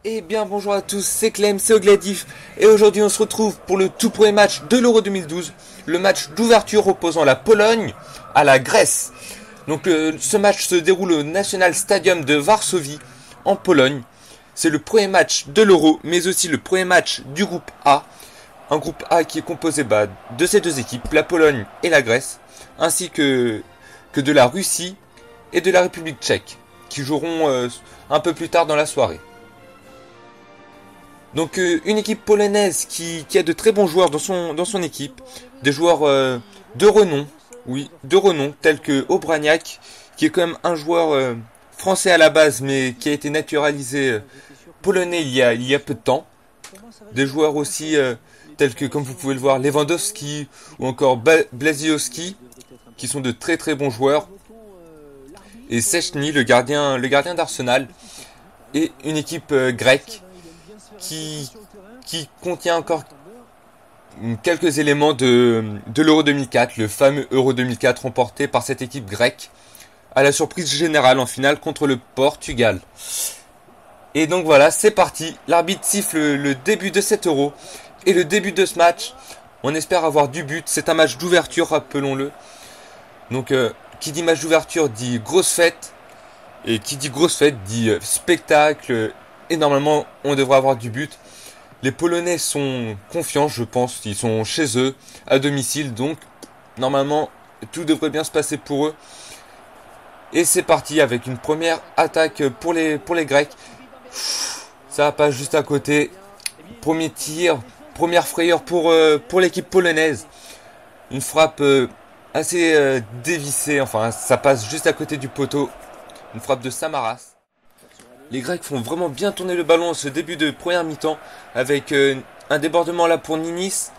Eh bien bonjour à tous, c'est Clem, c'est Ogladif, et aujourd'hui on se retrouve pour le tout premier match de l'Euro 2012, le match d'ouverture opposant la Pologne à la Grèce. Donc ce match se déroule au National Stadium de Varsovie, en Pologne. C'est le premier match de l'Euro, mais aussi le premier match du groupe A. Un groupe A qui est composé de ces deux équipes, la Pologne et la Grèce, ainsi que de la Russie et de la République tchèque, qui joueront un peu plus tard dans la soirée. Donc une équipe polonaise qui a de très bons joueurs dans son équipe, des joueurs de renom, oui, de renom, tels que Obraniak, qui est quand même un joueur français à la base, mais qui a été naturalisé polonais il y a peu de temps. Des joueurs aussi tels que, comme vous pouvez le voir, Lewandowski ou encore Blaszczykowski, qui sont de très très bons joueurs. Et Szczęsny, le gardien d'Arsenal, et une équipe grecque qui contient encore quelques éléments de l'Euro 2004, le fameux Euro 2004 remporté par cette équipe grecque, à la surprise générale en finale contre le Portugal. Et donc voilà, c'est parti, l'arbitre siffle le début de cet Euro, et le début de ce match, on espère avoir du but, c'est un match d'ouverture, rappelons-le. Donc qui dit match d'ouverture dit grosse fête, et qui dit grosse fête dit spectacle. Et normalement, on devrait avoir du but. Les Polonais sont confiants, je pense. Ils sont chez eux, à domicile. Donc, normalement, tout devrait bien se passer pour eux. Et c'est parti avec une première attaque pour les Grecs. Ça passe juste à côté. Premier tir, première frayeur pour l'équipe polonaise. Une frappe assez dévissée. Enfin, ça passe juste à côté du poteau. Une frappe de Samaras. Les Grecs font vraiment bien tourner le ballon en ce début de première mi-temps avec un débordement là pour Ninis.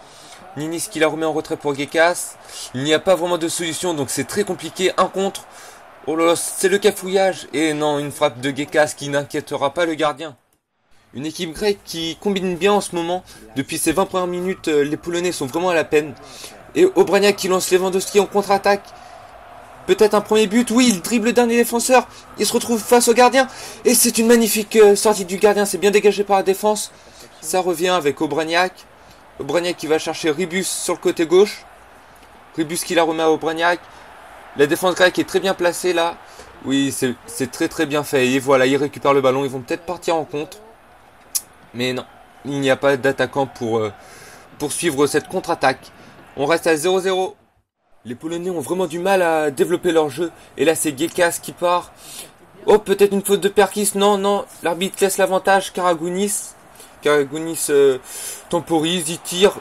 Ninis qui la remet en retrait pour Gekas. Il n'y a pas vraiment de solution donc c'est très compliqué. Un contre. Oh là là, c'est le cafouillage. Et non, une frappe de Gekas qui n'inquiétera pas le gardien. Une équipe grecque qui combine bien en ce moment. Depuis ces 20 premières minutes, les Polonais sont vraiment à la peine. Et Obraniak qui lance Lewandowski en contre-attaque. Peut-être un premier but, oui, il dribble le dernier défenseur, il se retrouve face au gardien, et c'est une magnifique sortie du gardien, c'est bien dégagé par la défense. Ça revient avec Obraniak. Obraniak qui va chercher Ribus sur le côté gauche. Ribus qui la remet à Obraniak. La défense grecque est très bien placée là. Oui, c'est très très bien fait, et voilà, ils récupèrent le ballon, ils vont peut-être partir en contre. Mais non, il n'y a pas d'attaquant pour poursuivre cette contre-attaque. On reste à 0-0. Les Polonais ont vraiment du mal à développer leur jeu. Et là, c'est Gekas qui part. Oh, peut-être une faute de Perkis. Non, non. L'arbitre laisse l'avantage. Karagounis temporise, il tire.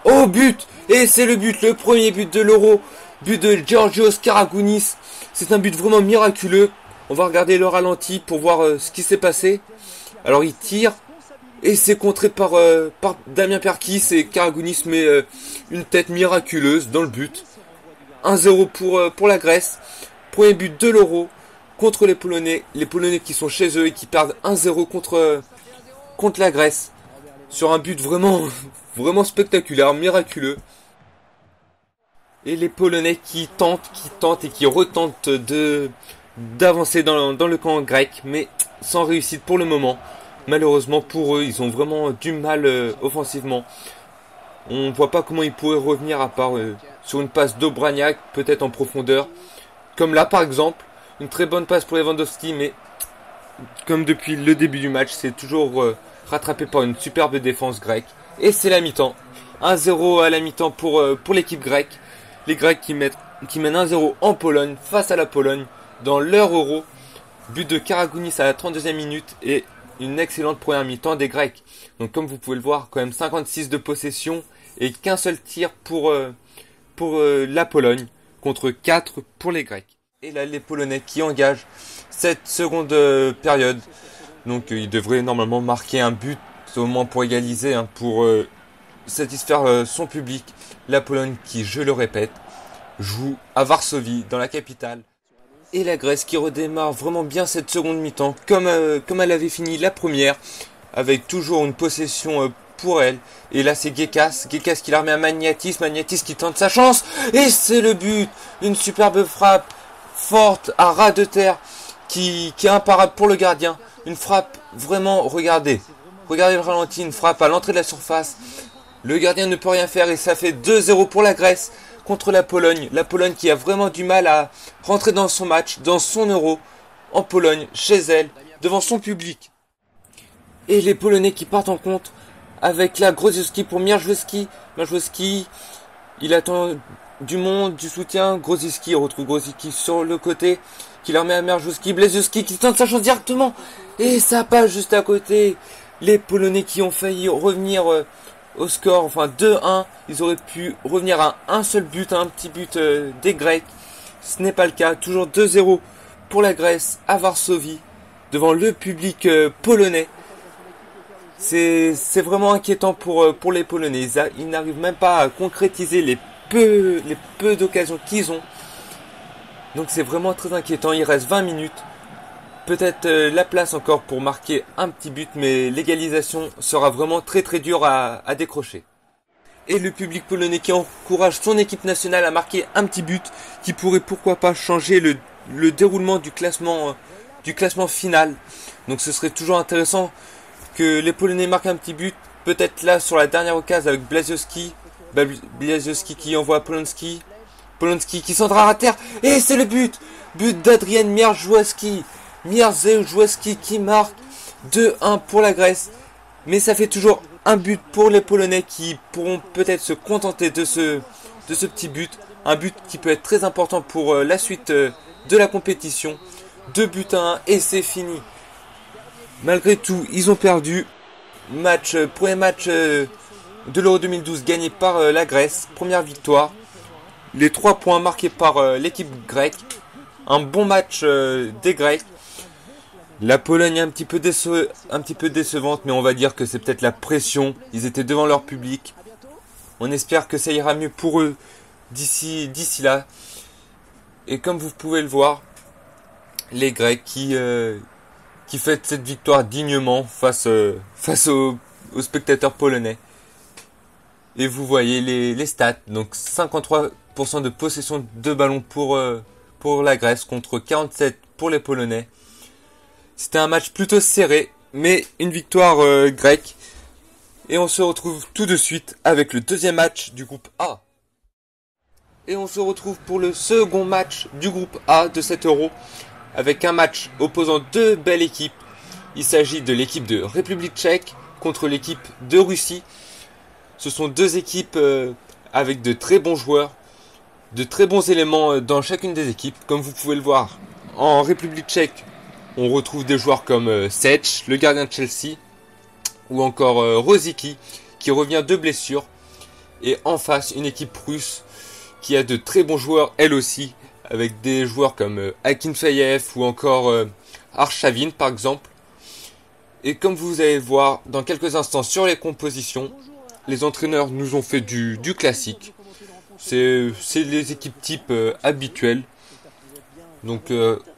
Oh, but! Et c'est le but, le premier but de l'Euro. But de Georgios Karagounis. C'est un but vraiment miraculeux. On va regarder le ralenti pour voir ce qui s'est passé. Alors, il tire. Et c'est contré par Damien Perkis. Et Karagounis met une tête miraculeuse dans le but. 1-0 pour la Grèce. Premier but de l'Euro contre les Polonais. Les Polonais qui sont chez eux et qui perdent 1-0 contre la Grèce. Sur un but vraiment, vraiment spectaculaire, miraculeux. Et les Polonais qui tentent et qui retentent d'avancer dans le camp grec. Mais sans réussite pour le moment. Malheureusement pour eux, ils ont vraiment du mal offensivement. On ne voit pas comment ils pourraient revenir à part sur une passe d'Obraniak, peut-être en profondeur. Comme là par exemple, une très bonne passe pour Lewandowski, mais comme depuis le début du match, c'est toujours rattrapé par une superbe défense grecque. Et c'est la mi-temps. 1-0 à la mi-temps pour l'équipe grecque. Les Grecs qui mènent 1-0 en Pologne, face à la Pologne, dans leur Euro. But de Karagounis à la 32e minute et une excellente première mi-temps des Grecs. Donc comme vous pouvez le voir, quand même 56 de possession et qu'un seul tir pour la Pologne contre 4 pour les Grecs. Et là les Polonais qui engagent cette seconde période. Donc ils devraient normalement marquer un but au moins pour égaliser, pour satisfaire son public. La Pologne qui, je le répète, joue à Varsovie, dans la capitale. Et la Grèce qui redémarre vraiment bien cette seconde mi-temps, comme elle avait fini la première, avec toujours une possession pour elle. Et là c'est Gekas qui la remet à Magnatis qui tente sa chance, et c'est le but. Une superbe frappe forte à ras de terre qui est imparable pour le gardien. Une frappe, vraiment, regardez. Regardez le ralenti, une frappe à l'entrée de la surface. Le gardien ne peut rien faire et ça fait 2-0 pour la Grèce contre la Pologne. La Pologne qui a vraiment du mal à rentrer dans son match, dans son Euro, en Pologne, chez elle, devant son public. Et les Polonais qui partent en contre avec la Grozowski pour Mierzejewski. Mierzejewski, il attend du monde, du soutien. Grozowski retrouve Grozowski sur le côté, qui la remet à Mierzejewski. Blazowski qui tente sa chance directement. Et ça passe juste à côté. Les Polonais qui ont failli revenir au score, enfin 2-1. Ils auraient pu revenir à un seul but, un petit but des Grecs. Ce n'est pas le cas. Toujours 2-0 pour la Grèce à Varsovie, devant le public polonais. C'est vraiment inquiétant pour les Polonais. Ils n'arrivent même pas à concrétiser les peu d'occasions qu'ils ont. Donc c'est vraiment très inquiétant. Il reste 20 minutes. Peut-être la place encore pour marquer un petit but, mais l'égalisation sera vraiment très dure à décrocher. Et le public polonais qui encourage son équipe nationale à marquer un petit but qui pourrait pourquoi pas changer le déroulement du classement final. Donc ce serait toujours intéressant que les Polonais marquent un petit but. Peut-être là sur la dernière occasion avec Blazowski. Blazowski qui envoie Polonski. Polonski qui centrera à terre. Et c'est le but. But d'Adrian Mierzejewski. Mierzejewski qui marque 2-1 pour la Grèce. Mais ça fait toujours un but pour les Polonais qui pourront peut-être se contenter de ce petit but. Un but qui peut être très important pour la suite de la compétition. 2 buts à 1 et c'est fini. Malgré tout, ils ont perdu. Premier match de l'Euro 2012 gagné par la Grèce. Première victoire. Les 3 points marqués par l'équipe grecque. Un bon match des Grecs. La Pologne est un petit peu décevante, mais on va dire que c'est peut-être la pression. Ils étaient devant leur public. On espère que ça ira mieux pour eux d'ici là. Et comme vous pouvez le voir, les Grecs qui fêtent cette victoire dignement face aux spectateurs polonais. Et vous voyez les stats. Donc 53% de possession de ballon pour la Grèce contre 47% pour les Polonais. C'était un match plutôt serré, mais une victoire grecque. Et on se retrouve tout de suite avec le deuxième match du groupe A. Et on se retrouve pour le second match du groupe A de cet Euro, avec un match opposant 2 belles équipes. Il s'agit de l'équipe de République tchèque contre l'équipe de Russie. Ce sont 2 équipes avec de très bons joueurs, de très bons éléments dans chacune des équipes. Comme vous pouvez le voir, en République tchèque, on retrouve des joueurs comme Sech, le gardien de Chelsea, ou encore Rosicky, qui revient de blessure. Et en face, une équipe russe qui a de très bons joueurs, elle aussi, avec des joueurs comme Akinfeyev ou encore Arshavin par exemple. Et comme vous allez voir dans quelques instants sur les compositions, les entraîneurs nous ont fait du classique. C'est les équipes type habituelles. Donc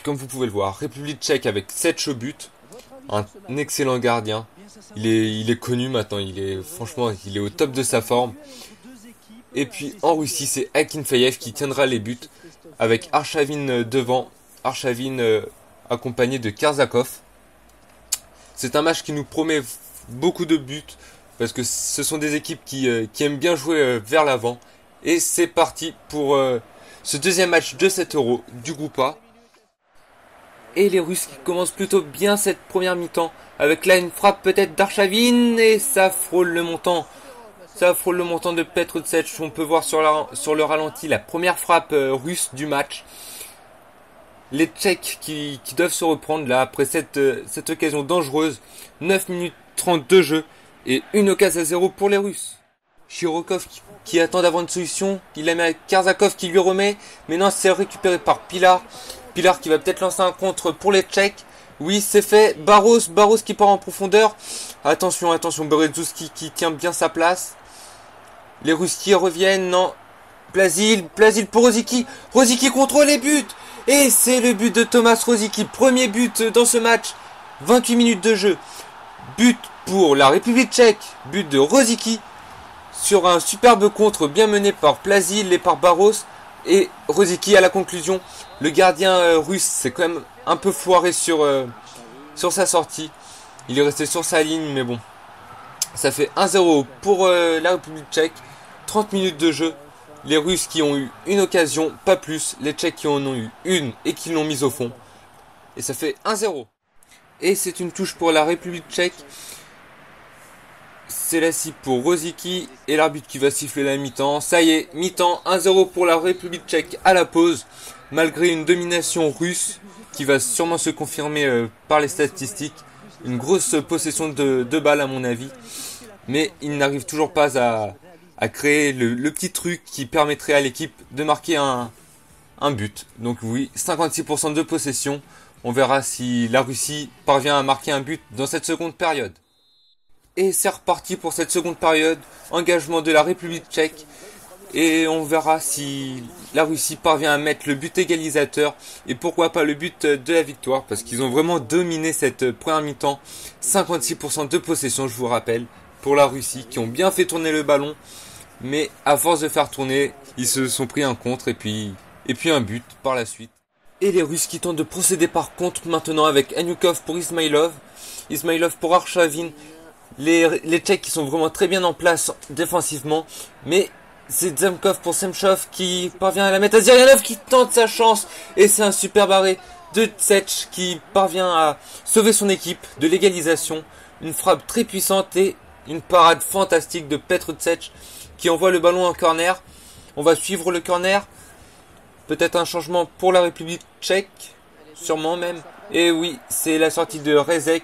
comme vous pouvez le voir, République tchèque avec 7 au but, un excellent gardien. Il est connu maintenant, franchement il est au top de sa forme. Et puis en Russie, c'est Akinfeyev qui tiendra les buts avec Arshavin devant, Arshavin accompagné de Karsakov. C'est un match qui nous promet beaucoup de buts parce que ce sont des équipes qui aiment bien jouer vers l'avant. Et c'est parti pour ce deuxième match de cet Euro du groupe A. Et les Russes qui commencent plutôt bien cette première mi-temps avec là une frappe peut-être d'Arshavin et ça frôle le montant. Ça frôle le montant de Petr Cech. On peut voir sur le ralenti la première frappe russe du match. Les Tchèques qui doivent se reprendre là après cette occasion dangereuse. 9 minutes 30 de jeu et une occasion à 0 pour les Russes. Chirokov qui attend d'avoir une solution. Il la met à Karsakov qui lui remet. Mais non, c'est récupéré par Pilar. Pilar qui va peut-être lancer un contre pour les Tchèques. Oui, c'est fait. Barros qui part en profondeur. Attention, Berezovski qui tient bien sa place. Les Russes qui reviennent, non. Blazil pour Rosicky. Rosicky contrôle les buts. Et c'est le but de Thomas Rosicky. Premier but dans ce match. 28 minutes de jeu. But pour la République tchèque. But de Rosicky. Sur un superbe contre bien mené par Blazil et par Barros. Et Rosicky à la conclusion. Le gardien russe s'est quand même un peu foiré sur sur sa sortie. Il est resté sur sa ligne, mais bon. Ça fait 1-0 pour la République tchèque. 30 minutes de jeu. Les Russes qui ont eu une occasion, pas plus. Les Tchèques qui en ont eu une et qui l'ont mise au fond. Et ça fait 1-0. Et c'est une touche pour la République tchèque. C'est la cible pour Rosicky et l'arbitre qui va siffler la mi-temps. Ça y est, mi-temps, 1-0 pour la République tchèque à la pause. Malgré une domination russe qui va sûrement se confirmer par les statistiques. Une grosse possession de balles à mon avis. Mais il n'arrive toujours pas à créer le petit truc qui permettrait à l'équipe de marquer un but. Donc oui, 56% de possession. On verra si la Russie parvient à marquer un but dans cette seconde période. Et c'est reparti pour cette seconde période. Engagement de la République tchèque. Et on verra si la Russie parvient à mettre le but égalisateur. Et pourquoi pas le but de la victoire. Parce qu'ils ont vraiment dominé cette première mi-temps. 56% de possession, je vous rappelle. Pour la Russie, qui ont bien fait tourner le ballon. Mais à force de faire tourner, ils se sont pris un contre. Et puis un but par la suite. Et les Russes qui tentent de procéder par contre maintenant avec Anyukov pour Ismailov. Ismailov pour Arshavin. Les Tchèques qui sont vraiment très bien en place défensivement. Mais c'est Zemkov pour Semchov qui parvient à la mettre à Zirianov qui tente sa chance. Et c'est un super barré de Tsetch qui parvient à sauver son équipe de l'égalisation. Une frappe très puissante et une parade fantastique de Petr Tsetch qui envoie le ballon en corner. On va suivre le corner. Peut-être un changement pour la République tchèque. Sûrement même. Et oui, c'est la sortie de Rezek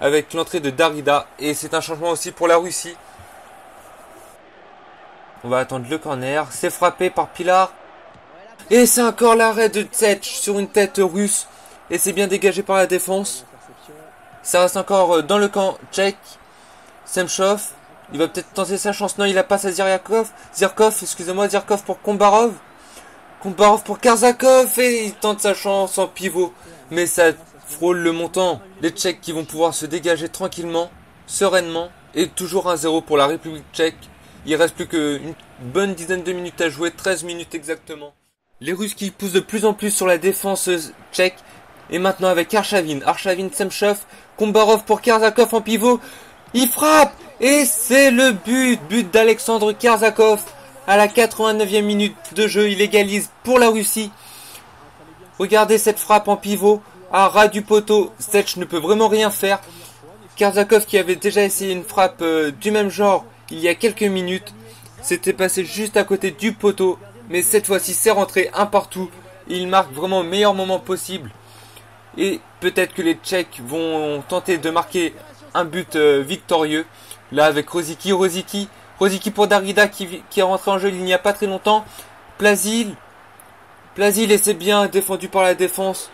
avec l'entrée de Darida. Et c'est un changement aussi pour la Russie. On va attendre le corner. C'est frappé par Pilar. Et c'est encore l'arrêt de Tsetch sur une tête russe. Et c'est bien dégagé par la défense. Ça reste encore dans le camp tchèque. Semchov. Il va peut-être tenter sa chance. Non, il la passe à Zirkov. Zirkov pour Kombarov. Kombarov pour Karzakov. Et il tente sa chance en pivot. Mais ça frôle le montant. Les Tchèques qui vont pouvoir se dégager tranquillement, sereinement. Et toujours 1-0 pour la République tchèque. Il reste plus qu'une bonne dizaine de minutes à jouer. 13 minutes exactement. Les Russes qui poussent de plus en plus sur la défense tchèque. Et maintenant avec Arshavin. Arshavin, Semchov. Kombarov pour Karzakov en pivot. Il frappe. Et c'est le but. But d'Alexandre Karzakov. À la 89e minute de jeu. Il égalise pour la Russie. Regardez cette frappe en pivot. À ras du poteau. Tsetch ne peut vraiment rien faire. Karzakov qui avait déjà essayé une frappe du même genre il y a quelques minutes. C'était passé juste à côté du poteau. Mais cette fois-ci c'est rentré un partout. Il marque vraiment au meilleur moment possible. Et peut-être que les Tchèques vont tenter de marquer un but victorieux. Là avec Rosicky pour Darida qui est rentré en jeu il n'y a pas très longtemps. Plazil et c'est bien défendu par la défense.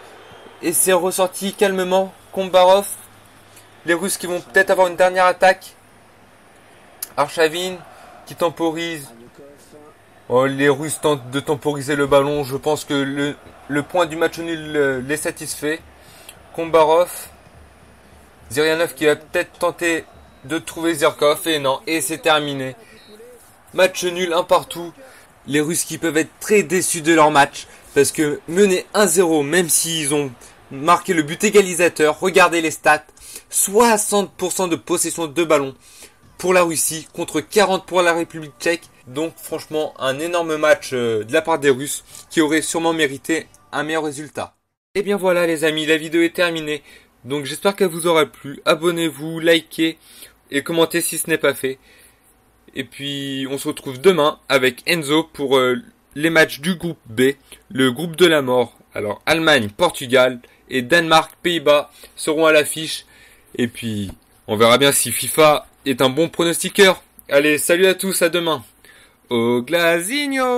Et c'est ressorti calmement. Kombarov. Les Russes qui vont peut-être avoir une dernière attaque. Arshavin qui temporise. Oh, les Russes tentent de temporiser le ballon. Je pense que le point du match nul les satisfait. Kombarov. Zirianov qui va peut-être tenter de trouver Zirkov. Et non, et c'est terminé. Match nul, un partout. Les Russes qui peuvent être très déçus de leur match. Parce que mener 1-0, même s'ils ont marqué le but égalisateur, regardez les stats. 60% de possession de ballon pour la Russie contre 40 pour la République tchèque. Donc franchement un énorme match de la part des Russes qui aurait sûrement mérité un meilleur résultat. Et bien voilà les amis, la vidéo est terminée. Donc j'espère qu'elle vous aura plu. Abonnez-vous, likez et commentez si ce n'est pas fait. Et puis on se retrouve demain avec Enzo pour les matchs du groupe B, le groupe de la mort. Alors Allemagne, Portugal et Danemark, Pays-Bas seront à l'affiche. Et puis on verra bien si FIFA est un bon pronostiqueur. Allez, salut à tous, à demain. Au Glasigno!